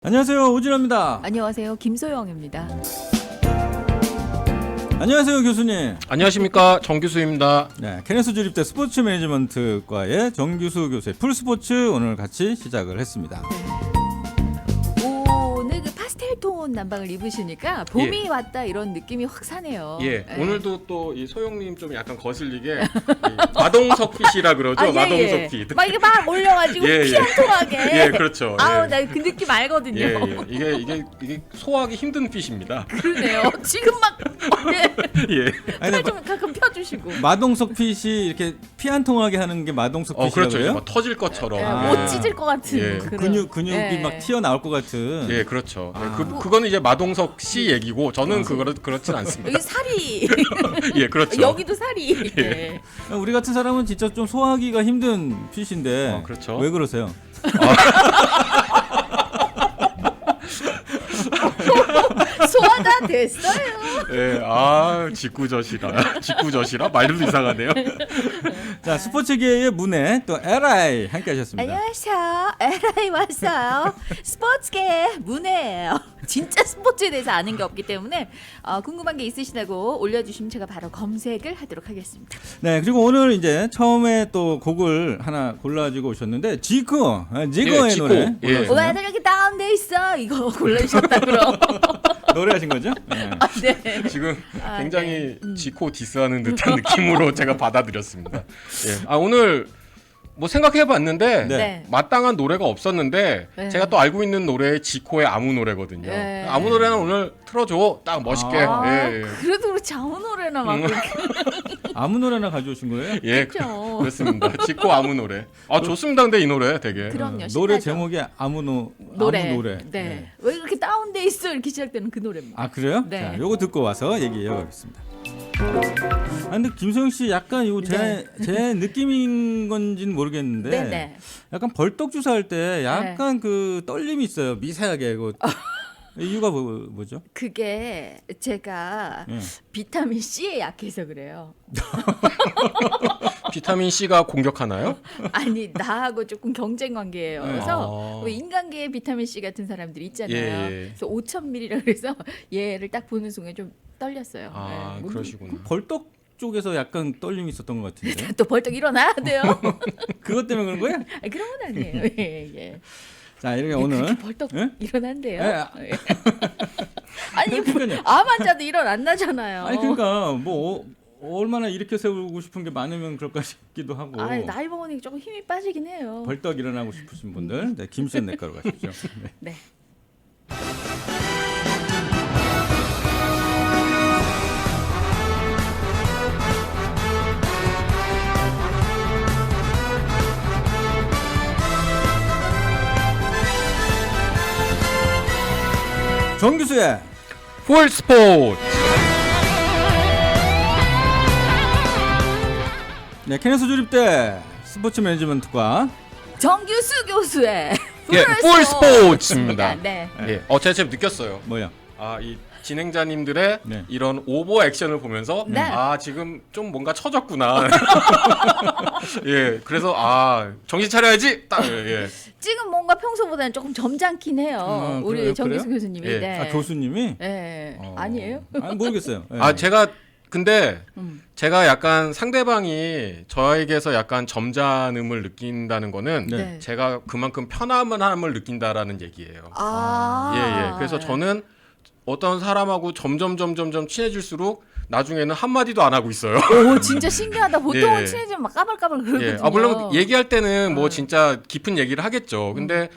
안녕하세요, 오진호입니다. 안녕하세요, 김소영입니다. 안녕하세요, 교수님. 안녕하십니까, 정규수입니다. 네, 케네스 주립대 스포츠 매니지먼트과의 정규수 교수의 풀스포츠 오늘 같이 시작을 했습니다. 오늘 그 파스텔 톤 남방을 입으시니까 봄이 왔다 이런 느낌이 확 사네요. 예, 오늘도 또 이 소영님 좀 약간 거슬리게 마동석 핏이라 그러죠. 마동석 핏. 막 이게 막 올려가지고 예, 피한통하게. 예, 그렇죠. 아우, 예. 나 그 느낌 알거든요. 예, 예. 이게 소화하기 힘든 핏입니다. 그러네요. 지금 막 네. 예. 아니, 좀 가끔 펴주시고. 마동석 핏이 이렇게 피 한 통하게 하는 게 마동석 핏이라고요? 그렇죠. 이제 막 터질 것처럼. 못 찢을 것 같은 예. 그런. 근육이 예. 막 튀어나올 것 같은. 예, 그렇죠. 아. 그거는 이제 마동석 씨 얘기고 저는 그렇진 않습니다. 여기 살이. 예, 그렇죠. 여기도 살이. 예. 우리 같은 사람은 진짜 좀 소화하기가 힘든 핏인데. 그렇죠. 왜 그러세요? 소화가 됐어요. 예, 직구저시라 말도 이상하네요. 자, 스포츠계의 문에 또 LI 함께 하셨습니다. 안녕하세요. LA 왔어요. 스포츠계 문혜예요. 진짜 스포츠에 대해서 아는 게 없기 때문에 궁금한 게 있으시다고 올려주시면 제가 바로 검색을 하도록 하겠습니다. 네, 그리고 오늘 이제 처음에 또 곡을 하나 골라가지고 오셨는데 지코의 지코. 노래 예. 골라주셨네요. 왜 이렇게 다운돼 있어? 이거 골라주셨다 그럼. 노래하신 거죠? 네. 네. 지금 아, 굉장히 지코 디스하는 듯한 느낌으로 제가 받아들였습니다. 예. 오늘 뭐 생각해봤는데 네. 마땅한 노래가 없었는데 네. 제가 또 알고 있는 노래 지코의 아무 노래거든요. 네. 아무 노래나 오늘 틀어줘, 딱 멋있게. 예. 그래도 그렇지 아무 노래나 막 아무 노래나 가져오신 거예요? 예, 그렇죠. 그렇습니다. 지코 아무 노래. 좋습니다. 근데 이 노래 되게. 그럼요. 노래 신나죠. 제목이 아무 노래. 노래. 네. 왜 이렇게 다운돼 있어? 이렇게 시작되는 그 노래입니다. 아, 그래요? 네. 자, 요거 듣고 와서 얘기 이어가겠습니다. 아, 근데 김소영 씨 약간 이거 제 느낌인 건지는 모르겠는데 네네. 약간 벌떡 주사할 때 약간 그 떨림이 있어요. 미세하게. 이거 이유가 뭐죠? 그게 제가 예. 비타민 C에 약해서 그래요. 비타민 C가 공격하나요? 아니 나하고 조금 경쟁 관계예요. 그래서 아. 왜 인간계에 비타민 C 같은 사람들이 있잖아요. 예. 그래서 5,000ml라 그래서 얘를 딱 보는 순간 좀 떨렸어요. 아, 네. 그러시구나. 벌떡 쪽에서 약간 떨림이 있었던 것 같은데. 또 벌떡 일어나야 돼요. 그것 때문에 그런 거예요? 아니, 그런 건 아니에요. 예, 예. 자, 이렇게 그렇게 오늘 벌떡 예? 일어난대요. 예. 예. 아니 그러니까요. 암 환자도 일어난다잖아요. 아니 그러니까 뭐 얼마나 일으켜 세우고 싶은 게 많으면 그럴까 싶기도 하고. 아니, 나이 먹으니까 조금 힘이 빠지긴 해요. 벌떡 일어나고 싶으신 분들, 네, 김수현 내과로 가십시오. 네. 네. 정규수의 풀 스포츠. 네, 케네스 주립대 스포츠 매니지먼트과 정규수 교수의 예, 풀 스포츠입니다. 네. 예, 제가 지금 느꼈어요. 뭐야? 이 진행자님들의 네. 이런 오버 액션을 보면서 네. 지금 좀 뭔가 처졌구나. 예, 그래서 정신 차려야지. 딱 예. 지금 뭔가 평소보다는 조금 점잖긴 해요. 우리 그래요? 정규수 그래요? 교수님이. 예. 네. 아, 교수님이? 네. 어. 아니에요? 아, 모르겠어요. 네. 근데 음. 제가 약간 상대방이 저에게서 약간 점잖음을 느낀다는 거는 네. 제가 그만큼 편함을 느낀다라는 얘기예요. 아. 예. 그래서 저는 어떤 사람하고 점점 친해질수록 나중에는 한마디도 안 하고 있어요. 오, 진짜 신기하다. 보통은 예. 친해지면 막 까불까불 그러거든요. 예. 물론 얘기할 때는 뭐 진짜 깊은 얘기를 하겠죠. 근데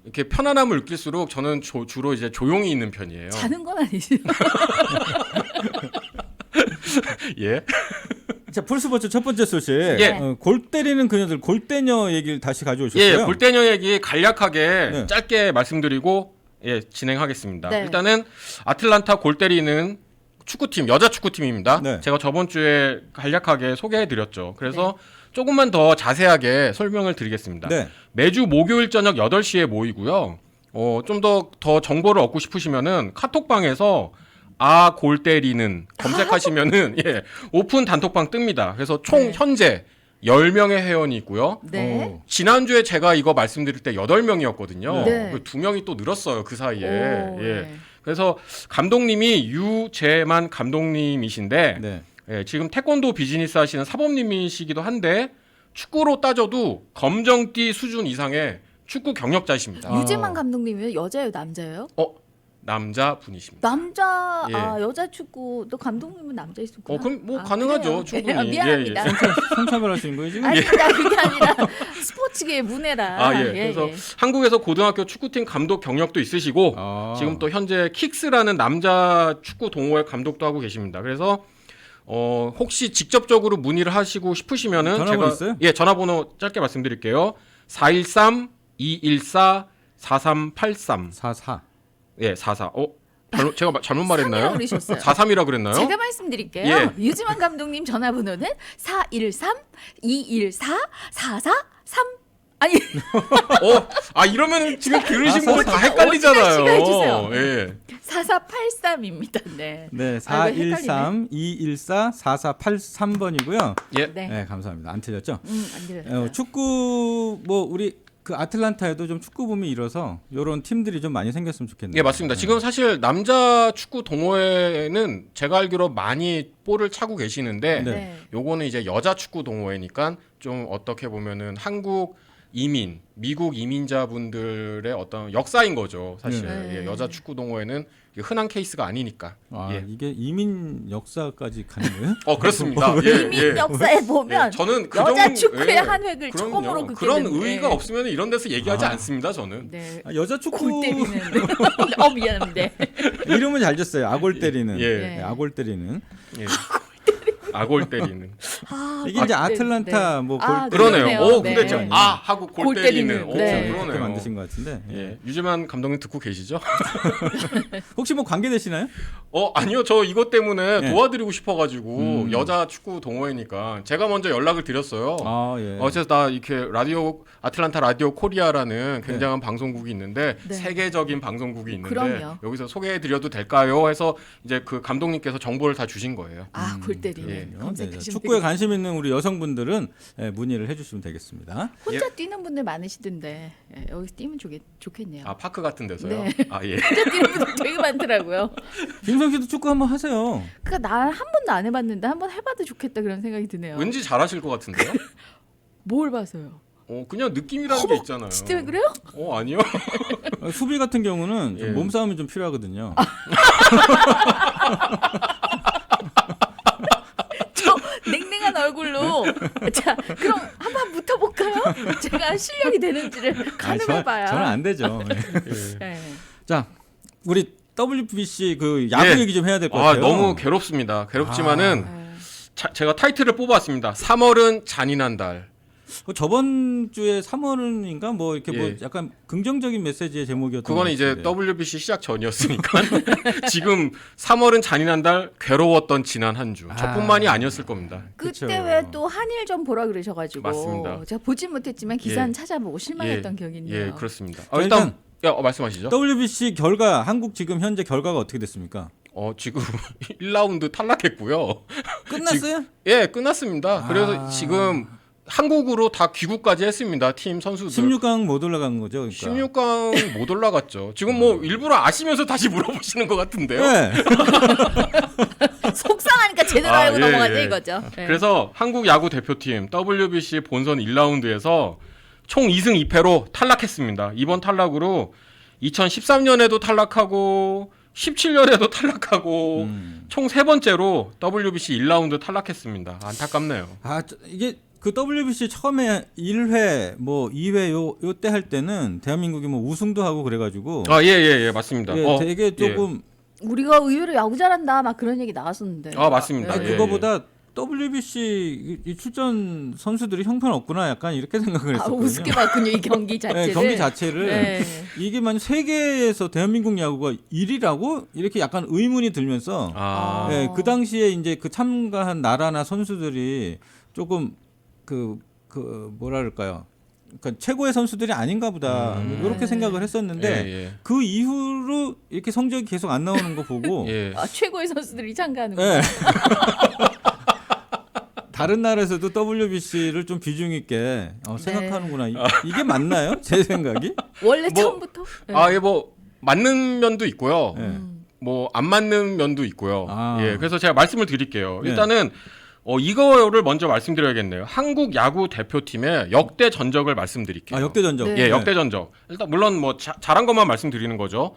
이렇게 편안함을 느낄수록 저는 주로 이제 조용히 있는 편이에요. 자는 건 아니지. 예. 자, 풀스포츠 첫 번째 소식. 예. 골 때리는 그녀들, 골대녀 얘기를 다시 가져오셨어요. 예, 골대녀 얘기 간략하게 네. 짧게 말씀드리고 진행하겠습니다. 네. 일단은 아틀란타 골 때리는 축구팀, 여자 축구팀입니다. 네. 제가 저번 주에 간략하게 소개해드렸죠. 그래서 조금만 더 자세하게 설명을 드리겠습니다. 네. 매주 목요일 저녁 8시에 모이고요. 좀 더 정보를 얻고 싶으시면은 카톡방에서 골 때리는 검색하시면은 오픈 단톡방 뜹니다. 그래서 총 네. 현재 10명의 회원이 있고요. 네. 오. 지난주에 제가 이거 말씀드릴 때 8명이었거든요. 네. 2명이 또 늘었어요. 그 사이에. 오, 예. 네. 그래서 감독님이 유재만 감독님이신데 네. 예, 지금 태권도 비즈니스 하시는 사범님이시기도 한데 축구로 따져도 검정띠 수준 이상의 축구 경력자이십니다. 아. 유재만 감독님이요? 여자예요, 남자예요? 남자 분이십니다. 남자 예. 여자 축구 또 감독님은 남자 있었구나. 그럼 뭐 가능하죠. 그래요? 충분히. 아, 미안합니다. 성차별하시는 거예요 지금? 아닙니다. 그게 아니라 스포츠계의 문해라. 아, 예. 그래서 한국에서 고등학교 축구팀 감독 경력도 있으시고 아. 지금 또 현재 킥스라는 남자 축구 동호회 감독도 하고 계십니다. 그래서 혹시 직접적으로 문의를 하시고 싶으시면은 전화번호 제가 있어요? 예, 전화번호 짧게 말씀드릴게요. 413-214-4383. 44. 예, 44. 제가 잘못 말했나요? 3이라고 그러셨어요. 43이라 그랬나요? 제가 말씀드릴게요. 예. 유지만 감독님 전화번호는 413-214-4433. 아니 이러면 지금 들으신 분들 다 어떻게 헷갈리잖아요. 해주세요. 예. 4483입니다. 네. 네, 아, 이거 413-214-4483번이고요. 예. 네. 네, 감사합니다. 안 틀렸죠? 안 들렸어요. 축구 뭐 우리 그 아틀란타에도 좀 축구 붐이 일어서 이런 팀들이 좀 많이 생겼으면 좋겠네요. 예, 맞습니다. 지금 사실 남자 축구 동호회는 제가 알기로 많이 볼을 차고 계시는데 네. 네. 요거는 이제 여자 축구 동호회니까 좀 어떻게 보면은 한국 이민, 미국 이민자분들의 어떤 역사인 거죠. 사실 네. 예, 여자 축구 동호회는 흔한 케이스가 아니니까. 아, 예. 이게 이민 역사까지 가는 거예요? 그렇습니다. 예, 이민 예. 역사에 보면 예, 저는 그 여자 정도- 축구의 예, 한 획을 그럼요. 처음으로 긋게 그런 됐네. 의의가 없으면 이런 데서 얘기하지 아. 않습니다. 저는. 네. 아, 여자 축구 골 때리는. 미안합니다. 이름은 잘 졌어요. 아골 때리는. 예. 네, 아골 때리는. 예. 악골 때리는. 이게 이제 아틀란타 뭐 골 그러네요. 그러네요. 오, 근데 네. 하고 골 때리는. 오, 네. 그렇게 그러네요. 만드신 것 같은데. 예. 예. 유재만 감독님 듣고 계시죠? 혹시 뭐 관계 되시나요? 아니요. 저 이것 때문에 예. 도와드리고 싶어가지고 여자 축구 동호회니까 제가 먼저 연락을 드렸어요. 아 예. 그래서 나 이렇게 아틀란타 라디오 코리아라는 굉장한 방송국이 있는데 네. 세계적인 방송국이 있는데 그럼요. 여기서 소개해드려도 될까요? 해서 이제 그 감독님께서 정보를 다 주신 거예요. 골 때리는. 예. 네, 검색하시면 축구에 관심 있는 우리 여성분들은 문의를 해주시면 되겠습니다. 혼자 뛰는 분들 많으시던데 여기서 뛰면 좋겠네요. 파크 같은 데서요? 네. 예. 혼자 뛰는 분들 되게 많더라고요. 김성 씨도 축구 한번 하세요. 그러니까 난 한 번도 안 해봤는데 한 번 해봐도 좋겠다 그런 생각이 드네요. 왠지 잘하실 것 같은데요? 뭘 봐서요? 그냥 느낌이라는 게 있잖아요. 진짜 그래요? 아니요. 수비 같은 경우는 좀 예. 몸싸움이 좀 필요하거든요. 저 냉랭한 얼굴로 자 그럼 한번 붙어볼까요? 제가 실력이 되는지를 가늠해봐야. 저는 안 되죠. 네. 자, 우리 WBC 그 야구 예. 얘기 좀 해야 될 것 같아요. 너무 괴롭습니다. 괴롭지만은 네. 제가 타이틀을 뽑았습니다. 3월은 잔인한 달. 저번 주에 3월인가 뭐 이렇게 뭐 예. 약간 긍정적인 메시지의 제목이었던 그거는 것 이제 같은데. WBC 시작 전이었으니까 지금 3월은 잔인한 달 괴로웠던 지난 한 주. 저뿐만이 아니었을 겁니다. 그쵸. 그때 왜 또 한일전 보라 그러셔가지고 맞습니다. 제가 보진 못했지만 기사는 예. 찾아보고 실망했던 기억이 있네요. 예, 그렇습니다. 자, 일단 말씀하시죠. WBC 결과 한국 지금 현재 결과가 어떻게 됐습니까? 지금 1라운드 탈락했고요. 끝났어요? 예, 끝났습니다. 그래서 아. 지금 한국으로 다 귀국까지 했습니다. 팀 선수들. 16강 못 올라간 거죠. 그러니까. 16강 못 올라갔죠. 지금 뭐 일부러 아시면서 다시 물어보시는 것 같은데요. 네. 속상하니까 제대로 알고 예, 넘어가자 예. 이거죠. 네. 그래서 한국 야구 대표팀 WBC 본선 1라운드에서 총 2승 2패로 탈락했습니다. 이번 탈락으로 2013년에도 탈락하고 17년에도 탈락하고 총 3번째로 WBC 1라운드 탈락했습니다. 안타깝네요. 이게 그 WBC 처음에 1회 뭐 2회 요때 할 때는 대한민국이 뭐 우승도 하고 그래가지고 예, 맞습니다. 되게 조금 우리가 의외로 야구 잘한다 막 그런 얘기 나왔었는데. 맞습니다. 아니, 예, 그거보다 WBC 이 출전 선수들이 형편없구나 약간 이렇게 생각을 했었거든요. 우습게 봤군요 이 경기 자체를. 네, 경기 자체를 네. 이게 만약 세계에서 대한민국 야구가 1위라고 이렇게 약간 의문이 들면서 네, 그 당시에 이제 그 참가한 나라나 선수들이 조금 그 뭐랄까요? 그러니까 최고의 선수들이 아닌가 보다 이렇게 생각을 했었는데 예. 그 이후로 이렇게 성적이 계속 안 나오는 거 보고 예. 최고의 선수들이 참가하는구나. 네. 다른 나라에서도 WBC를 좀 비중 있게 생각하는구나. 이게 맞나요? 제 생각이? 원래 뭐, 처음부터? 네. 예, 뭐 맞는 면도 있고요. 네. 뭐 안 맞는 면도 있고요. 아. 예, 그래서 제가 말씀을 드릴게요. 네. 일단은 이거를 먼저 말씀드려야겠네요. 한국 야구 대표팀의 역대 전적을 말씀드릴게요. 역대 전적. 네. 예, 역대 전적. 일단 물론 뭐 잘한 것만 말씀드리는 거죠.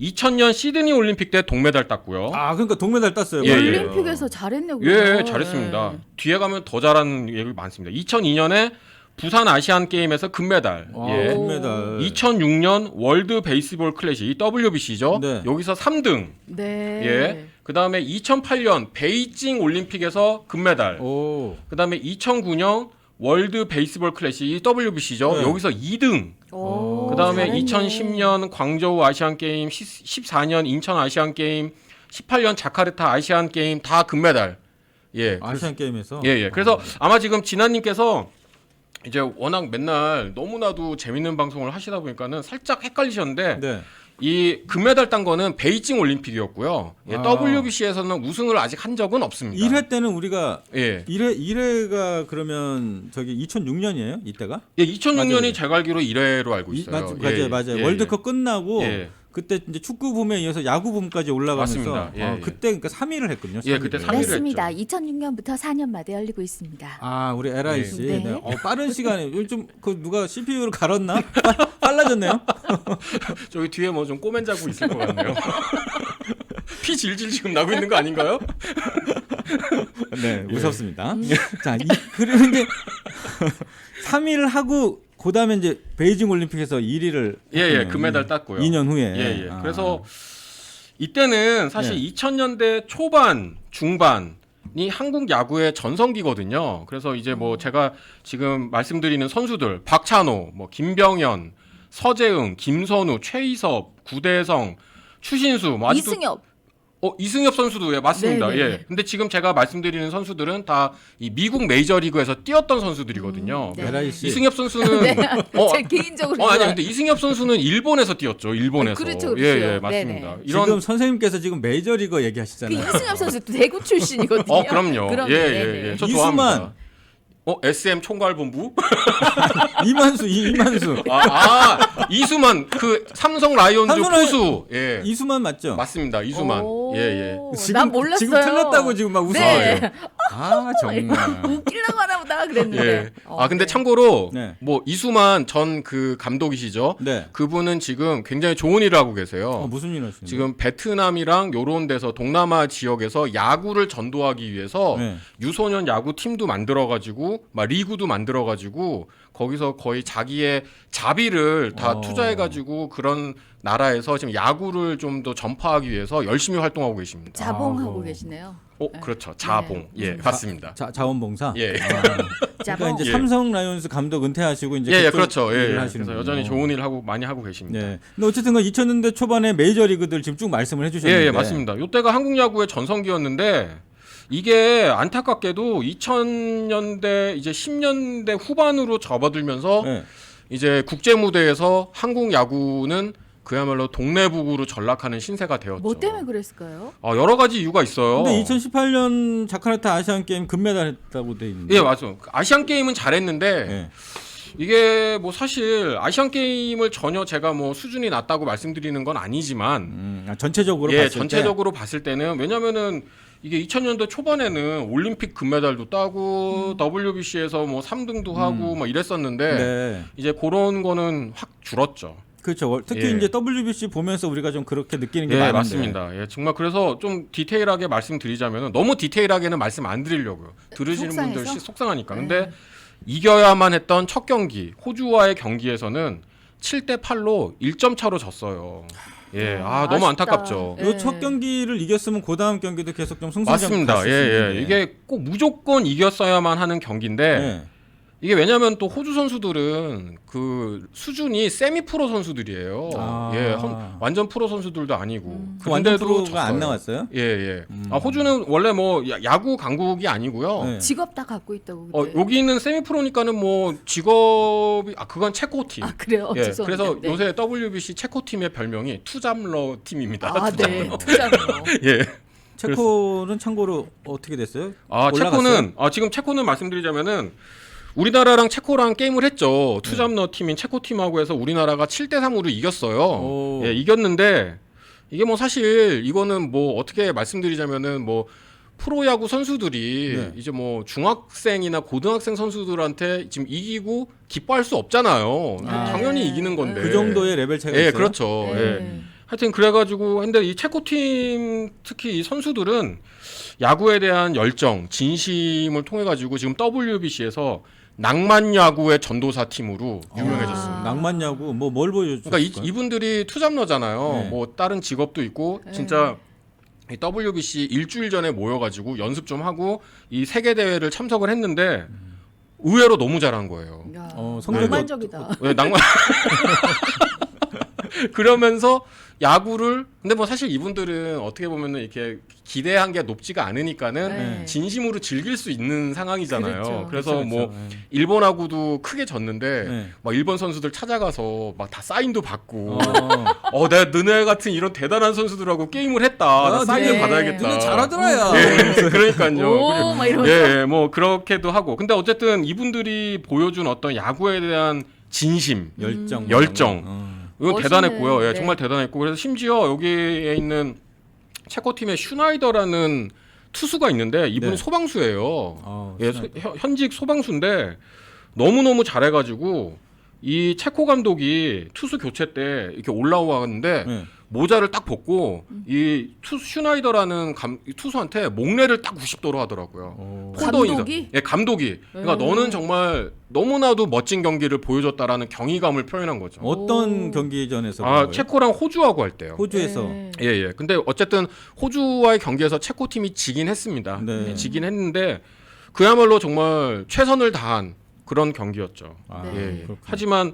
2000년 시드니 올림픽 때 동메달 땄고요. 그러니까 동메달 땄어요. 예, 예. 올림픽에서 잘했네요. 예, 잘했습니다. 네. 뒤에 가면 더 잘하는 얘기 많습니다. 2002년에 부산 아시안 게임에서 금메달. 예. 금메달. 2006년 월드 베이스볼 클래식 WBC죠. 네. 여기서 3등. 네. 예. 그다음에 2008년 베이징 올림픽에서 금메달. 오. 그다음에 2009년 월드 베이스볼 클래식 WBC죠. 네. 여기서 2등. 오, 그다음에 잘했네. 2010년 광저우 아시안 게임, 14년 인천 아시안 게임, 18년 자카르타 아시안 게임 다 금메달. 예. 아시안 게임에서. 예, 예. 그래서 아마 지금 진아님께서 이제 워낙 맨날 너무나도 재밌는 방송을 하시다 보니까는 살짝 헷갈리셨는데 네. 이 금메달 딴 거는 베이징 올림픽이었고요. 예, 아. WBC에서는 우승을 아직 한 적은 없습니다. 1회 때는 우리가 예. 1회가 그러면 저기 2006년이에요? 이때가? 예, 2006년이 맞아요. 제가 알기로 1회로 알고 있어요. 맞아요. 예, 월드컵 끝나고 예. 그때 이제 축구 붐에 이어서 야구 붐까지 올라가면서 맞습니다. 예, 예. 그때 그러니까 3위를 했거든요. 예, 그때 3위를 맞습니다. 2006년부터 4년마다 열리고 있습니다. 우리 LIC. 네. 네. 빠른 시간에 요즘 그 누가 CPU를 갈았나? 빨라졌네요. 저기 뒤에 뭐 좀 꼬맨 자국 있을 것 같네요. 피 질질 지금 나고 있는 거 아닌가요? 네, 무섭습니다. 자, 그리고 이제 3위를 하고 그다음에 이제 베이징 올림픽에서 1위를 예, 금메달 땄고요. 2년 후에. 예. 그래서 이때는 사실 네. 2000년대 초반, 중반이 한국 야구의 전성기거든요. 그래서 이제 뭐 제가 지금 말씀드리는 선수들 박찬호, 뭐 김병현, 서재응, 김선우, 최희섭, 구대성, 추신수, 뭐 아직도 이승엽 선수도 맞습니다. 네네네. 예. 근데 지금 제가 말씀드리는 선수들은 다 이 미국 메이저리그에서 뛰었던 선수들이거든요. 네. LIC. 이승엽 선수는 네. 제 개인적으로 아니 좋아요. 근데 이승엽 선수는 일본에서 뛰었죠. 일본에서. 그렇죠, 그렇죠. 예, 맞습니다. 네네. 지금 선생님께서 지금 메이저리거 얘기하시잖아요. 이승엽 선수 또 대구 출신이거든요. 그럼요. 네네. 예. 저 이수만. 좋아합니다. SM 총괄본부? 이만수. 이수만 그 삼성 라이온즈 삼성 포수. 예. 이수만 맞죠? 맞습니다. 이수만. 오, 예. 난 몰랐어요. 지금 틀렸다고 지금 막 웃어요. 네. 정말. 웃기려고 하나 보다 그랬는데. 예. 근데 참고로 네. 뭐 이수만 전 그 감독이시죠. 네. 그분은 지금 굉장히 좋은 일을 하고 계세요. 무슨 일 하시는 지금 베트남이랑 요런 데서 동남아 지역에서 야구를 전도하기 위해서 네. 유소년 야구 팀도 만들어 가지고 막 리그도 만들어 가지고 거기서 거의 자기의 자비를 다 투자해 가지고 그런 나라에서 지금 야구를 좀 더 전파하기 위해서 열심히 활동하고 계십니다. 자봉하고 계시네요. 그렇죠. 자봉. 예, 맞습니다. 자원봉사. 예. 그러니까 자봉. 이제 예. 삼성 라이온즈 감독 은퇴하시고 이제 예, 그쪽 그렇죠. 일을 예. 하시는 그래서 여전히 좋은 일을 많이 하고 계십니다. 네. 근데 어쨌든 그 2000년대 초반에 메이저리그들 지금 쭉 말씀을 해주셨는데. 예, 맞습니다. 이때가 한국 야구의 전성기였는데 이게 안타깝게도 2000년대 이제 10년대 후반으로 접어들면서 네. 이제 국제 무대에서 한국 야구는 그야말로 동네북으로 전락하는 신세가 되었죠. 뭐 때문에 그랬을까요? 여러 가지 이유가 있어요. 근데 2018년 자카르타 아시안 게임 금메달 했다고 돼 있는데. 예, 맞아. 아시안 게임은 잘했는데 예. 이게 뭐 사실 아시안 게임을 전혀 제가 뭐 수준이 낮다고 말씀드리는 건 아니지만 전체적으로 예, 봤을 전체적으로 봤을 때는 왜냐면은 이게 2000년대 초반에는 올림픽 금메달도 따고 WBC에서 뭐 3등도 하고 막 이랬었는데 네. 이제 그런 거는 확 줄었죠. 그렇죠. 특히 예. 이제 WBC 보면서 우리가 좀 그렇게 느끼는 게 예, 많은데. 맞습니다. 예, 정말 그래서 좀 디테일하게 말씀드리자면 너무 디테일하게는 말씀 안 드리려고요. 들으시는 속상해서? 분들 속상하니까. 근데 네. 이겨야만 했던 첫 경기 호주와의 경기에서는 7대 8로 1점 차로 졌어요. 예, 너무 아쉽다. 안타깝죠. 예. 요 첫 경기를 이겼으면 그 다음 경기도 계속 좀 승승장 맞습니다. 예. 이게 꼭 무조건 이겼어야만 하는 경기인데 예. 이게 왜냐면 또 호주 선수들은 그 수준이 세미 프로 선수들이에요. 예, 완전 프로 선수들도 아니고. 그 완전 그런데도 프로가 안 졌어요. 나왔어요? 예. 호주는 원래 뭐 야구 강국이 아니고요. 네. 직업 다 갖고 있다고. 그때. 여기는 세미 프로니까는 뭐 직업이 그건 체코 팀. 그래요. 예, 죄송합니다. 그래서 네. 요새 WBC 체코 팀의 별명이 투잡러 팀입니다. 네. 투잡러. 예. 체코는 참고로 어떻게 됐어요? 체코는 지금 체코는 말씀드리자면은 우리나라랑 체코랑 게임을 했죠. 투잡러 팀인 체코 팀하고 해서 우리나라가 7대3으로 이겼어요. 예, 이겼는데 이게 뭐 사실 이거는 뭐 어떻게 말씀드리자면은 뭐 프로야구 선수들이 이제 뭐 중학생이나 고등학생 선수들한테 지금 이기고 기뻐할 수 없잖아요. 당연히 이기는 건데. 그 정도의 레벨 차이가 있어요. 그렇죠. 예. 하여튼 그래가지고 근데 이 체코 팀 특히 이 선수들은 야구에 대한 열정, 진심을 통해 가지고 지금 WBC에서 낭만 야구의 전도사 팀으로 유명해졌습니다. 낭만 야구 뭘 보여줬어요? 그러니까 이분들이 투잡러잖아요. 뭐 다른 직업도 있고 진짜 이 WBC 일주일 전에 모여가지고 연습 좀 하고 이 세계 대회를 참석을 했는데 의외로 너무 잘한 거예요. 낭만적이다. 낭만. 그러면서 야구를 근데 뭐 사실 이분들은 어떻게 보면은 이렇게 기대한 게 높지가 않으니까는 진심으로 즐길 수 있는 상황이잖아요. 그래서 뭐 일본하고도 크게 졌는데 막 일본 선수들 찾아가서 막 다 사인도 받고 내가 너네 같은 이런 대단한 선수들하고 게임을 했다. 나 사인을 받아야겠다. 너네 잘하더라야. 그러니까요. 막 이러면서. 뭐 그렇게도 하고. 근데 어쨌든 이분들이 보여준 어떤 야구에 대한 진심, 열정. 이건 멋있네. 대단했고요. 정말 대단했고 그래서 심지어 여기에 있는 체코 팀의 슈나이더라는 투수가 있는데 이분은 소방수예요. 현직 소방수인데 너무너무 잘해가지고 이 체코 감독이 투수 교체 때 이렇게 올라왔는데 모자를 딱 벗고 이 슈나이더라는 투수한테 목례를 딱 90도로 하더라고요. 감독이? 감독이. 그러니까 너는 정말 너무나도 멋진 경기를 보여줬다라는 경이감을 표현한 거죠. 어떤 경기전에서? 체코랑 호주하고 할 때요. 호주에서. 예. 근데 어쨌든 호주와의 경기에서 체코 팀이 지긴 했습니다. 지긴 했는데 그야말로 정말 최선을 다한 그런 경기였죠. 하지만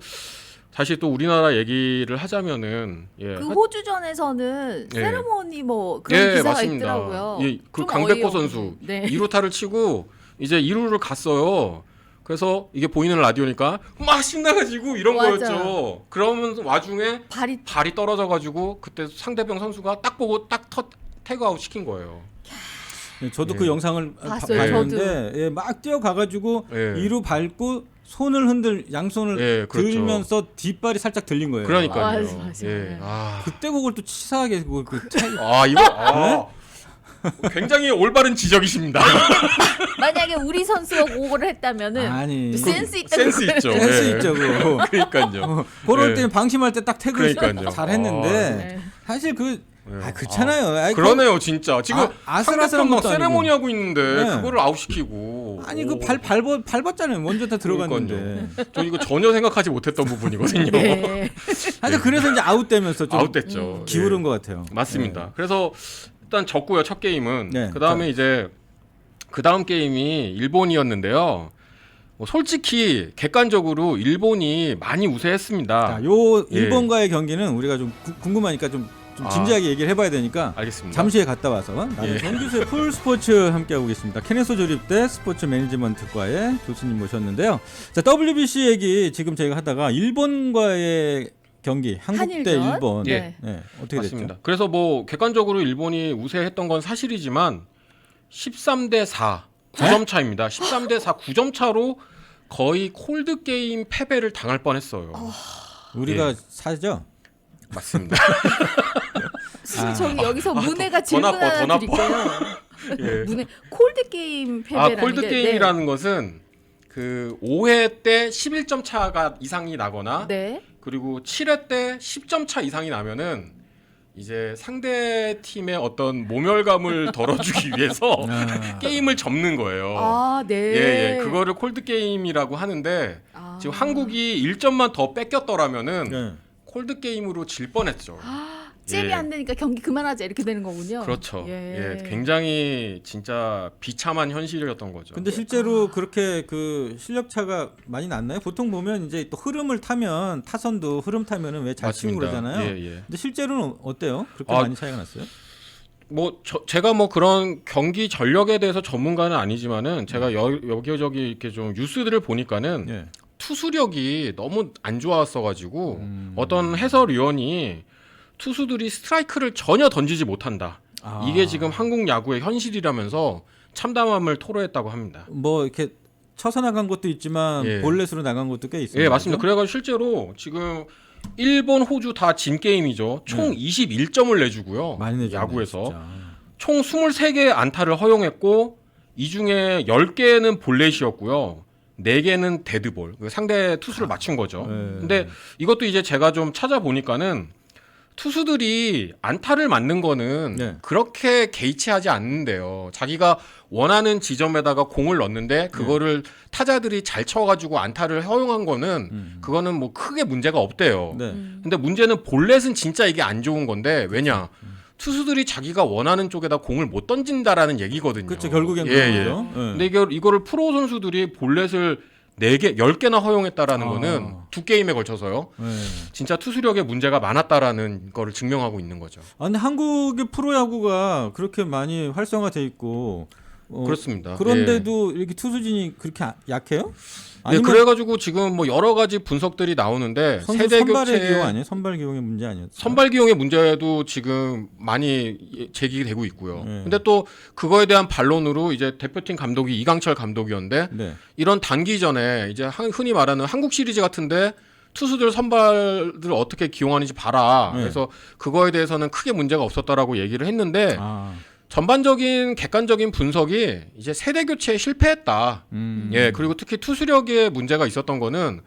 다시 또 우리나라 얘기를 하자면은 그 호주전에서는 세레모니 뭐 그런 기사가 맞습니다. 있더라고요. 그 강백호 선수 2루타를 치고 이제 2루를 갔어요. 그래서 이게 보이는 라디오니까 막 신나가지고 이런 거였죠. 그러면 와중에 발이 떨어져가지고 그때 상대방 선수가 딱 보고 딱 태그아웃 시킨 거예요. 저도 그 영상을 봤는데 막 뛰어가가지고 2루 밟고 손을 양손을 들면서 뒷발이 살짝 들린 거예요. 그러니까요. 그때 그걸 또 치사하게 이거 굉장히 올바른 지적이십니다. 만약에 우리 선수가 그거를 했다면은 센스 있다. 센스 있죠. 센스 있죠. 그러니까요. 그럴 때는 방심할 때 딱 태그를 잘했는데 사실 그렇잖아요. 그러네요, 진짜. 지금 아슬아슬한 막 것도 세레모니 하고 있는데 그거를 아웃시키고. 아니 그 발 밟았잖아요. 먼저 다 들어갔는데. 저 이거 전혀 생각하지 못했던 부분이거든요. 하여튼 그래서 이제 아웃되면서 좀 아웃됐죠. 기울은 것 같아요. 맞습니다. 그래서 일단 졌고요, 첫 게임은. 그다음에 이제 그다음 게임이 일본이었는데요. 솔직히 객관적으로 일본이 많이 우세했습니다. 요 일본과의 경기는 우리가 좀 궁금하니까 좀 진지하게 얘기를 해봐야 되니까 알겠습니다. 잠시 갔다 와서 나는 정규수의 풀스포츠 함께하고 계십니다. 케네소 조립대 스포츠 매니지먼트과의 교수님 모셨는데요. 자, WBC 얘기 지금 저희가 하다가 일본과의 경기 한국 대 일본 어떻게 맞습니다. 됐죠? 그래서 뭐 객관적으로 일본이 우세했던 건 사실이지만 13대 4 9점 차입니다. 13대 4 9점 차로 거의 콜드 게임 패배를 당할 뻔했어요. 우리가 사죠? 맞습니다. 저기 여기서 문혜가 질문 하나 드릴게요. 문혜 콜드 게임 패배라는 콜드 게임이라는 것은 그 5회 때 11점 차가 이상이 나거나 그리고 7회 때 10점 차 이상이 나면은 이제 상대 팀의 어떤 모멸감을 덜어주기 위해서 게임을 접는 거예요. 그거를 콜드 게임이라고 하는데 지금 한국이 1점만 더 뺏겼더라면은 콜드 게임으로 질 뻔했죠. 잽이 안 되니까 경기 그만하자 이렇게 되는 거군요. 그렇죠. 굉장히 진짜 비참한 현실이었던 거죠. 근데 실제로 그렇게 그 실력 차가 많이 났나요? 보통 보면 이제 또 흐름을 타면 타선도 흐름 타면은 왜 잘 치고 그러잖아요. 근데 실제로는 어때요? 그렇게 많이 차이가 났어요? 제가 그런 경기 전력에 대해서 전문가는 아니지만은 제가 여기저기 이렇게 좀 뉴스들을 보니까는 투수력이 너무 안 좋았어가지고 어떤 해설위원이 투수들이 스트라이크를 전혀 던지지 못한다. 이게 지금 한국 야구의 현실이라면서 참담함을 토로했다고 합니다. 뭐 이렇게 쳐서 나간 것도 있지만 예. 볼넷으로 나간 것도 꽤 있습니다. 예, 맞습니다. 그래가지고 실제로 지금 일본, 호주 다 진 게임이죠. 총 21점을 내주고요. 많이 내줬네, 야구에서 진짜. 총 23개의 안타를 허용했고 이 중에 10개는 볼넷이었고요. 4개는 데드볼. 상대 투수를 맞춘 거죠. 네. 근데 이것도 이제 제가 좀 찾아보니까는 투수들이 안타를 맞는 거는 네. 그렇게 개의치하지 않는데요. 자기가 원하는 지점에다가 공을 넣는데 그거를 타자들이 잘 쳐가지고 안타를 허용한 거는 그거는 뭐 크게 문제가 없대요. 네. 근데 문제는 볼넷은 진짜 이게 안 좋은 건데 왜냐? 투수들이 자기가 원하는 쪽에다 공을 못 던진다라는 얘기거든요. 그렇죠. 결국엔 예, 그런 예. 거죠. 예. 근데 이거를 프로 선수들이 볼넷을 4개, 10개나 허용했다라는 아. 거는 두 게임에 걸쳐서요. 예. 진짜 투수력에 문제가 많았다라는 거를 증명하고 있는 거죠. 아, 근데 한국의 프로야구가 그렇게 많이 활성화돼 있고 그렇습니다. 그런데도 이렇게 투수진이 그렇게 약해요? 네, 그래가지고 지금 뭐 여러 가지 분석들이 나오는데 선수 세대 선발의 교체 기용 아니에요? 선발 기용의 문제 아니었어요? 선발 기용의 문제도 지금 많이 제기되고 있고요. 네. 근데 또 그거에 대한 반론으로 이제 대표팀 감독이 이강철 감독이었는데 네. 이런 단기전에 이제 흔히 말하는 한국 시리즈 같은데 투수들 선발을 어떻게 기용하는지 봐라. 네. 그래서 그거에 대해서는 크게 문제가 없었다라고 얘기를 했는데 아, 전반적인 객관적인 분석이 이제 세대 교체에 실패했다. 예, 그리고 특히 투수력에 문제가 있었던 거는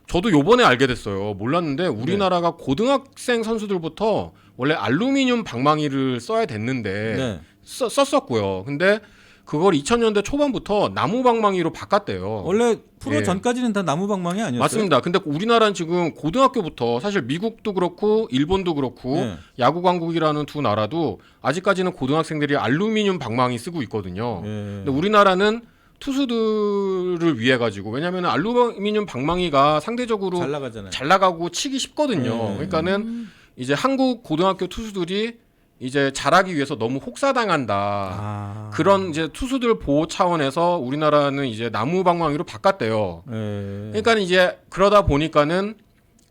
저도 요번에 알게 됐어요. 몰랐는데 우리나라가 고등학생 선수들부터 원래 알루미늄 방망이를 써야 됐는데 네. 썼었고요. 근데 그걸 2000년대 초반부터 나무 방망이로 바꿨대요. 원래 프로 예. 전까지는 다 나무 방망이 아니었어요? 맞습니다. 근데 우리나라는 지금 고등학교부터 사실 미국도 그렇고 일본도 그렇고 네. 야구 강국이라는 두 나라도 아직까지는 고등학생들이 알루미늄 방망이 쓰고 있거든요. 예. 근데 우리나라는 투수들을 위해 가지고 왜냐하면 알루미늄 방망이가 상대적으로 잘 나가잖아요. 잘 나가고 치기 쉽거든요. 네. 그러니까는 이제 한국 고등학교 투수들이 이제 잘하기 위해서 너무 혹사당한다. 아. 그런 이제 투수들 보호 차원에서 우리나라는 이제 나무 방망이로 바꿨대요. 예. 그러니까 이제 그러다 보니까는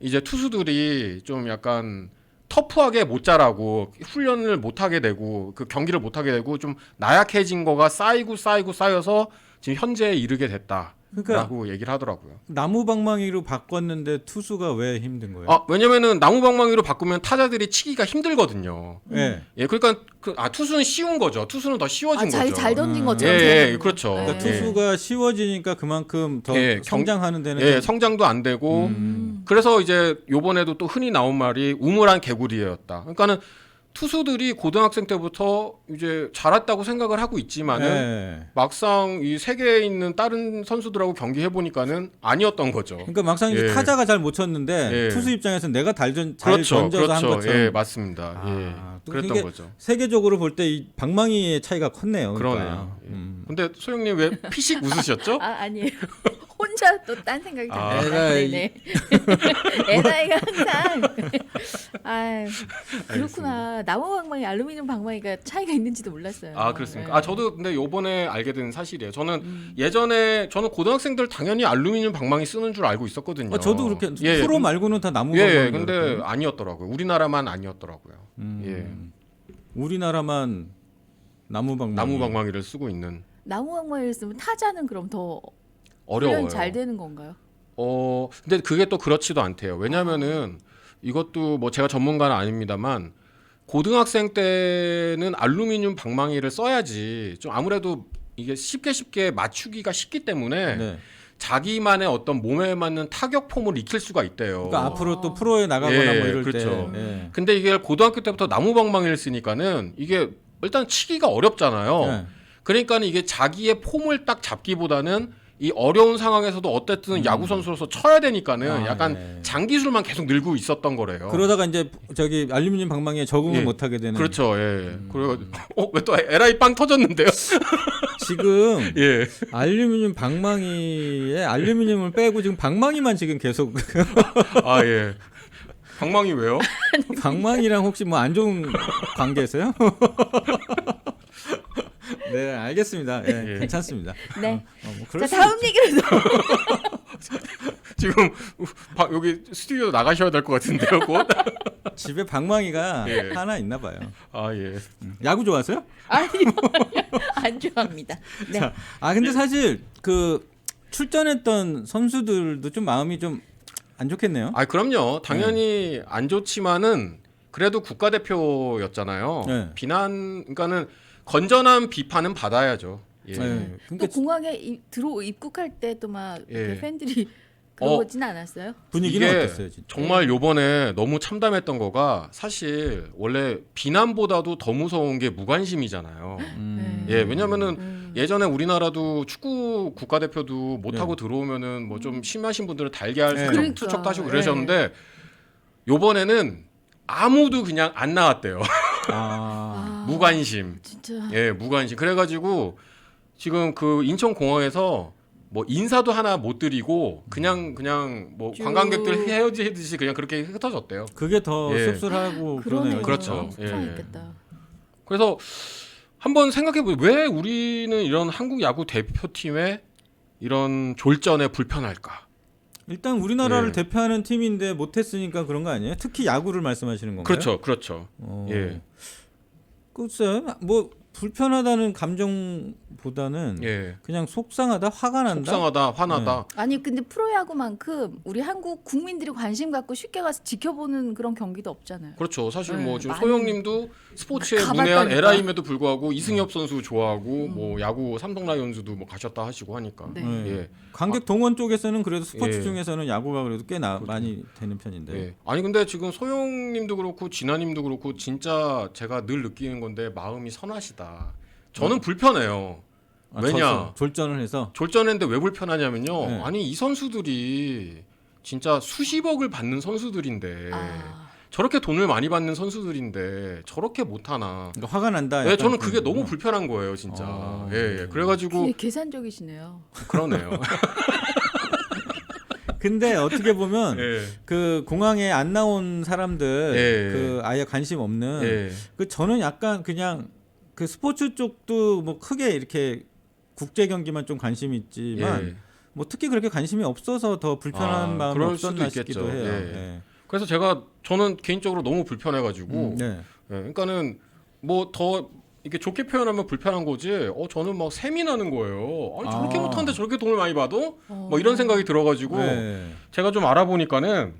이제 투수들이 좀 약간 터프하게 못 자라고 훈련을 못 하게 되고 그 경기를 못 하게 되고 좀 나약해진 거가 쌓여서 지금 현재에 이르게 됐다라고 그러니까 얘기를 하더라고요. 나무 방망이로 바꿨는데 투수가 왜 힘든 거예요? 아, 왜냐면은 나무 방망이로 바꾸면 타자들이 치기가 힘들거든요. 예. 예, 그러니까 투수는 쉬운 거죠. 투수는 더 쉬워진 거죠. 잘 던진 음. 것처럼. 예, 그렇죠. 그러니까 네. 투수가 쉬워지니까 그만큼 더 예, 성장하는 데는 예, 좀- 성장도 안 되고 그래서 이제 요번에도 또 흔히 나온 말이 우물한 개구리였다. 그러니까는 투수들이 고등학생 때부터 이제 잘했다고 생각을 하고 있지만은 예. 막상 이 세계에 있는 다른 선수들하고 경기해 보니까는 아니었던 거죠. 그러니까 막상 이제 예. 타자가 잘 못 쳤는데 예. 투수 입장에서는 내가 잘 그렇죠, 던져서 한 그렇죠. 것처럼 예, 맞습니다. 아, 예, 또 그랬던 이게 거죠. 세계적으로 볼 때 이 방망이의 차이가 컸네요. 그러니까. 그러네요. 예. 근데 소영님 왜 피식 웃으셨죠? 아니에요. 혼자 또 딴 생각이 아. 들어요. 네네. 에라이가 항상. 아, 그렇구나. 나무 방망이, 알루미늄 방망이가 차이가 있는지도 몰랐어요. 아 그렇습니까? 네. 아 저도 근데 요번에 알게 된 사실이에요. 저는 예전에 저는 고등학생들 당연히 알루미늄 방망이 쓰는 줄 알고 있었거든요. 저도 그렇게 예, 프로 말고는 다 나무 예, 방망이. 예, 근데 아니었더라고요. 우리나라만 아니었더라고요. 예, 우리나라만 나무 방망이. 나무 방망이를 쓰고 있는 나무 방망이를 쓰면 타자는 그럼 더 어려워요. 훈련 잘 되는 건가요? 근데 그게 또 그렇지도 않대요. 왜냐면은 이것도 뭐 제가 전문가는 아닙니다만 고등학생 때는 알루미늄 방망이를 써야지 좀 아무래도 이게 쉽게 맞추기가 쉽기 때문에 네. 자기만의 어떤 몸에 맞는 타격 폼을 익힐 수가 있대요. 그러니까 앞으로 또 프로에 나가거나 예, 뭐 이럴 그렇죠. 때. 예. 근데 이게 고등학교 때부터 나무 방망이를 쓰니까는 이게 일단 치기가 어렵잖아요. 예. 그러니까 이게 자기의 폼을 딱 잡기보다는 이 어려운 상황에서도 어쨌든 야구 선수로서 쳐야 되니까는 아, 약간 예. 장기술만 계속 늘고 있었던 거래요. 그러다가 이제 저기 알루미늄 방망이에 적응을 예. 못 하게 되는. 그렇죠. 예. 그리고 왜 또 LI 빵 터졌는데요? 지금 예. 알루미늄 방망이에 알루미늄을 빼고 지금 방망이만 지금 계속 아 예. 방망이 왜요? 방망이랑 혹시 뭐 안 좋은 관계세요? 네, 알겠습니다. 예, 예. 괜찮습니다. 네. 뭐 그럴 자, 수 다음 얘기로 지금 여기 스튜디오 나가셔야 될 것 같은데요, 곧. 집에 방망이가 예. 하나 있나 봐요. 아 예. 야구 좋아하세요? 아니요, 안 좋아합니다. 네. 자, 근데 사실 그 출전했던 선수들도 좀 마음이 좀 안 좋겠네요. 아 그럼요. 당연히 안 좋지만은 그래도 국가대표였잖아요. 네. 그러니까는 건전한 비판은 받아야죠. 예. 네. 또 그러니까 공항에 입국할 때 또 막 예. 팬들이 그러진 않았어요? 분위기는 이게 어땠어요, 진짜? 정말 요번에 너무 참담했던 거가 사실 원래 비난보다도 더 무서운 게 무관심이잖아요. 예, 왜냐면은 예전에 우리나라도 축구 국가대표도 못하고 들어오면은 뭐 좀 심하신 분들은 달걀 네. 그러니까. 투척도 하시고 그러셨는데 요번에는 아무도 그냥 안 나왔대요. 아, 무관심. 진짜. 예, 무관심. 그래가지고 지금 그 인천공항에서 뭐 인사도 하나 못 드리고 그냥 뭐 쭉. 관광객들 헤어지듯이 그냥 그렇게 흩어졌대요. 그게 더 예. 씁쓸하고 그러네요. 그렇죠. 예. 속상했겠다. 그래서 한번 생각해보세요. 왜 우리는 이런 한국 야구 대표팀의 이런 졸전에 불편할까? 일단 우리나라를 예. 대표하는 팀인데 못했으니까 그런 거 아니에요? 특히 야구를 말씀하시는 건가요? 그렇죠, 그렇죠. 어, 예, 글쎄, 뭐 불편하다는 감정보다는 예. 그냥 속상하다, 화가 난다. 속상하다, 화나다. 아니 근데 프로야구만큼 우리 한국 국민들이 관심 갖고 쉽게 가서 지켜보는 그런 경기도 없잖아요. 그렇죠. 사실 네, 뭐 지금 많은- 소영님도 스포츠에 가봤다니까. 문외한 LI임에도 불구하고 이승엽 선수 좋아하고 뭐 야구 삼성 라이온즈도 뭐 가셨다 하시고 하니까. 네. 예. 예. 관객 동원 쪽에서는 그래도 스포츠 예. 중에서는 야구가 그래도 꽤 많이 되는 편인데. 예. 아니 근데 지금 소영님도 그렇고 진아님도 그렇고 진짜 제가 늘 느끼는 건데 마음이 선하시다. 저는 불편해요. 왜냐? 졸전을 해서. 졸전했는데 왜 불편하냐면요. 네. 아니 이 선수들이 진짜 수십억을 받는 선수들인데 아, 저렇게 돈을 많이 받는 선수들인데 저렇게 못하나. 그러니까 화가 난다. 네, 약간 저는 그게 그런 너무 거구나. 불편한 거예요, 진짜. 아. 예, 예. 그래가지고 굉장히 계산적이시네요. 그러네요. 근데 어떻게 보면 예, 그 공항에 안 나온 사람들 예. 그 아예 관심 없는 예. 그 저는 약간 그냥 그 스포츠 쪽도 뭐 크게 이렇게 국제 경기만 좀 관심이 있지만 예. 뭐 특히 그렇게 관심이 없어서 더 불편한 마음이 그럴 없었나 수도 있겠죠. 싶기도 해요. 예. 예. 그래서 저는 개인적으로 너무 불편해가지고, 네. 예, 그러니까는 뭐 더 이렇게 좋게 표현하면 불편한 거지. 저는 막 셈이 나는 거예요. 아니 저렇게 아. 못하는데 저렇게 돈을 많이 받아? 뭐 이런 생각이 들어가지고 네. 제가 좀 알아보니까는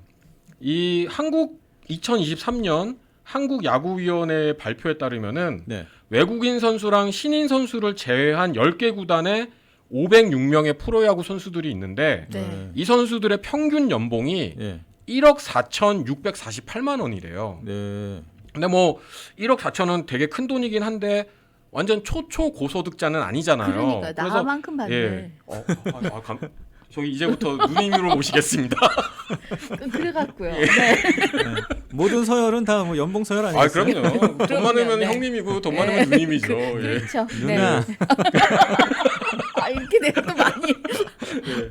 이 한국 2023년 한국 야구위원회 발표에 따르면은 네. 외국인 선수랑 신인 선수를 제외한 10개 구단에 506명의 프로야구 선수들이 있는데 네. 이 선수들의 평균 연봉이 예. 1억 4,648만 원이래요. 네. 근데 뭐 1억 4천은 되게 큰 돈이긴 한데 완전 초초 고소득자는 아니잖아요. 그러니까 나만큼 받네. 예. 저기 이제부터 누님으로 모시겠습니다. 그래갖고요. 예. 네. 모든 서열은 다 뭐 연봉 서열 아 아니겠어요? 그럼요. 돈 그럼요. 많으면 네. 형님이고 돈 많으면 누님이죠. 예. 그렇죠. 누나. 네. 아 이렇게 내가 또 많이.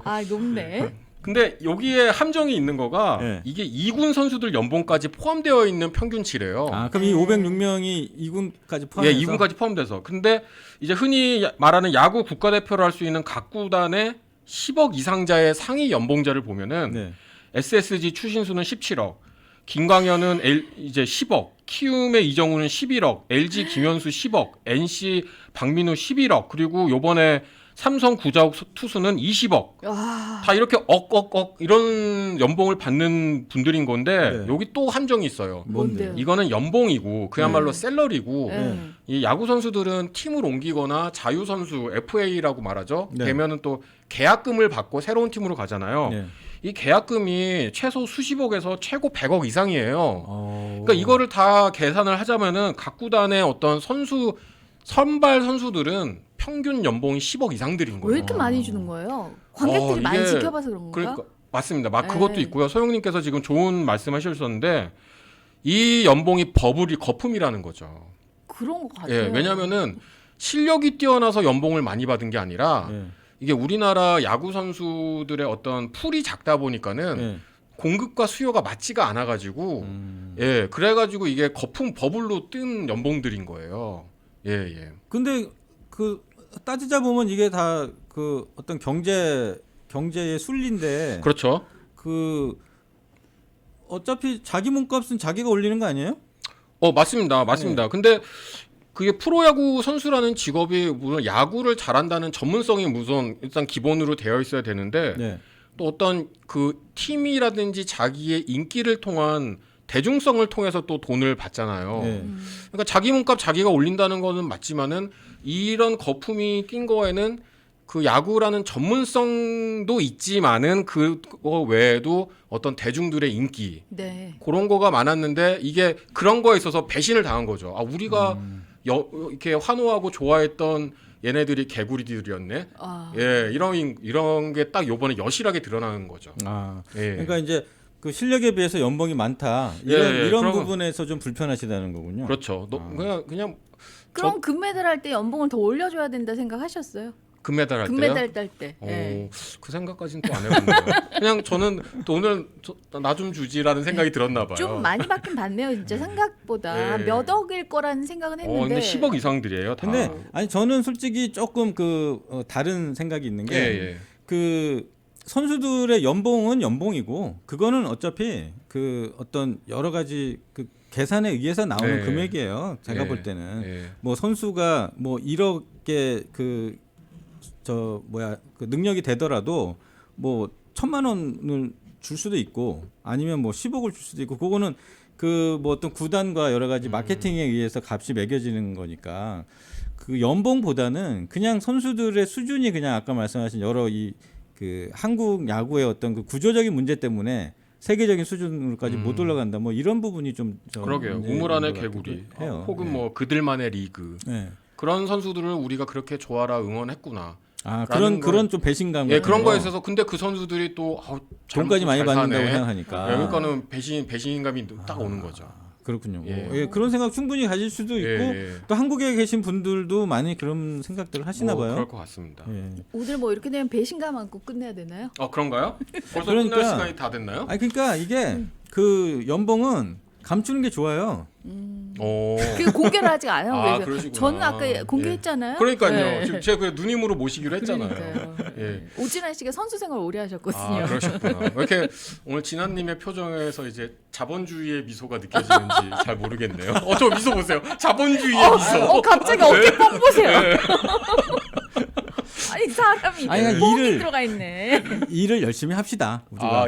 아 높네. 근데 여기에 함정이 있는 거가 예. 이게 2군 선수들 연봉까지 포함되어 있는 평균치래요. 아, 그럼 이 506명이 2군까지 포함해서 예, 2군까지 포함돼서. 근데 이제 흔히 말하는 야구 국가대표를 할 수 있는 각 구단의 10억 이상자의 상위 연봉자를 보면은 네. SSG 추신수는 17억, 김광현은 이제 10억, 키움의 이정우는 11억, LG 김현수 10억, NC 박민우 11억, 그리고 요번에 삼성 구자욱 투수는 20억. 와. 다 이렇게 억억억 이런 연봉을 받는 분들인 건데 네. 여기 또 함정이 있어요. 뭔데요? 이거는 연봉이고 그야말로 네. 샐러리고 네. 이 야구 선수들은 팀을 옮기거나 자유 선수 FA라고 말하죠. 네. 되면은 또 계약금을 받고 새로운 팀으로 가잖아요. 네. 이 계약금이 최소 수십억에서 최고 100억 이상이에요. 그러니까 어. 이거를 다 계산을 하자면은 각 구단의 어떤 선발 선수들은 평균 연봉이 10억 이상들인 왜 거예요. 이렇게 많이 주는 거예요? 관객들이 많이 이게 지켜봐서 그런 건가? 그러니까 맞습니다. 막 네. 그것도 있고요. 소영님께서 지금 좋은 말씀하셨었는데 이 연봉이 거품이라는 거죠. 그런 거 같아요. 예, 왜냐하면은 실력이 뛰어나서 연봉을 많이 받은 게 아니라 네. 이게 우리나라 야구 선수들의 어떤 풀이 작다 보니까는 네. 공급과 수요가 맞지가 않아가지고 예, 그래가지고 이게 거품 버블로 뜬 연봉들인 거예요. 예, 예. 근데 그 따지자 보면 이게 다 그 어떤 경제 경제의 순리인데 그렇죠. 그 어차피 자기 몸값은 자기가 올리는 거 아니에요? 맞습니다. 맞습니다. 근데 그게 프로야구 선수라는 직업이 물론 야구를 잘한다는 전문성이 우선 일단 기본으로 되어 있어야 되는데 네. 또 어떤 그 팀이라든지 자기의 인기를 통한 대중성을 통해서 또 돈을 받잖아요. 네. 그러니까 자기 몸값 자기가 올린다는 거는 맞지만은 이런 거품이 낀 거에는 그 야구라는 전문성도 있지만은 그거 외에도 어떤 대중들의 인기 네. 그런 거가 많았는데 이게 그런 거에 있어서 배신을 당한 거죠. 아 우리가 이렇게 환호하고 좋아했던 얘네들이 개구리들이었네. 예, 이런 게 딱 요번에 여실하게 드러나는 거죠. 아, 예. 그러니까 이제 그 실력에 비해서 연봉이 많다 이런 부분에서 좀 불편하시다는 거군요. 그렇죠. 그냥 그럼 금메달 할 때 연봉을 더 올려줘야 된다 생각하셨어요? 금메달 할 때요? 금메달 딸 때. 네. 그 생각까지는 또 안 해봤네요. 그냥 저는 돈을 나 좀 주지라는 생각이 들었나 봐요. 좀 많이 받긴 받네요. 진짜 생각보다 예. 몇 억일 거라는 생각은 했는데. 근데 10억 이상들이에요. 다. 근데 아니 저는 솔직히 조금 다른 생각이 있는 게 그 선수들의 연봉은 연봉이고 그거는 어차피 그 어떤 여러 가지 그 계산에 의해서 나오는 금액이에요. 제가 볼 때는 뭐 선수가 뭐 1억의 그 능력이 되더라도 뭐 1,000만 원을 줄 수도 있고 아니면 뭐 10억을 줄 수도 있고 그거는 그 뭐 어떤 구단과 여러 가지 마케팅에 의해서 값이 매겨지는 거니까 그 연봉보다는 그냥 선수들의 수준이 그냥 아까 말씀하신 여러 그 한국 야구의 어떤 그 구조적인 문제 때문에 세계적인 수준으로까지 못 올라간다. 뭐 이런 부분이 좀 그러게요. 우물 안의 개구리. 혹은 뭐 그들만의 리그. 그런 선수들을 우리가 그렇게 좋아라 응원했구나. 아 그런 좀 배신감. 그런 거에 있어서 근데 그 선수들이 또 돈까지 많이 받는다고 생각하니까. 그러니까는 배신감이 딱 오는 거죠. 그렇군요. 그런 생각 충분히 가질 수도 있고 또 한국에 계신 분들도 많이 그런 생각들을 하시나 봐요. 그럴 것 같습니다. 오늘 뭐 이렇게 되면 배신감 안고 끝내야 되나요? 그런가요? 벌써 끝날 시간이 다 됐나요? 아니 그러니까 이게 그 연봉은 감추는 게 좋아요. 그 공개를 아직 안 하고 계세요. 저는 아까 공개했잖아요. 그러니까요. 지금 제가 누님으로 모시기로 했잖아요. 오진환 씨가 선수 생활 오래 하셨거든요. 그러셨구나. 왜 이렇게 오늘 진아님의 표정에서 이제 자본주의의 미소가 느껴지는지 잘 모르겠네요. 저 미소 보세요. 자본주의의 미소. 갑자기 어깨 뻥 보세요. 아니 사람이 뻥이 들어가 있네. 일을 열심히 합시다. 우리가.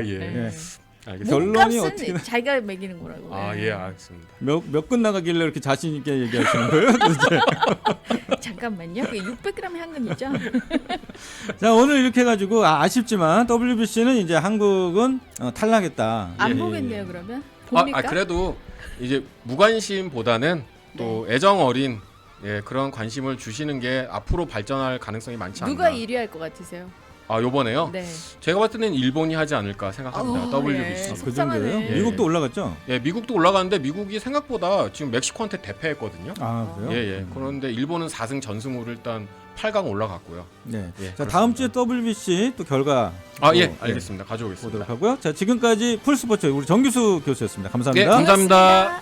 결론이 어떻게 자기가 매기는 거라고. 알겠습니다. 몇 근 나가길래 이렇게 자신 있게 얘기하시는 거예요? 잠깐만요. 그게 600g 향근이죠. 자 오늘 이렇게 해가지고 아쉽지만 WBC는 이제 한국은 탈락했다. 안 보겠네요 그러면. 봅니까? 그래도 이제 무관심보다는 또 애정 어린 그런 관심을 주시는 게 앞으로 발전할 가능성이 많지 않나. 누가 1위 할 것 같으세요? 요번에요? 네. 제가 봤을 때는 일본이 하지 않을까 생각합니다. WBC. 그 정도예요? 미국도 올라갔죠? 미국도 올라갔는데 미국이 생각보다 지금 멕시코한테 대패했거든요. 그래요? 그런데 일본은 4승 전승으로 일단 8강 올라갔고요. 자, 다음 주에 WBC 또 결과 알겠습니다. 가져오겠습니다. 보도록 하고요. 자, 지금까지 풀스포츠 우리 정규수 교수였습니다. 감사합니다. 감사합니다.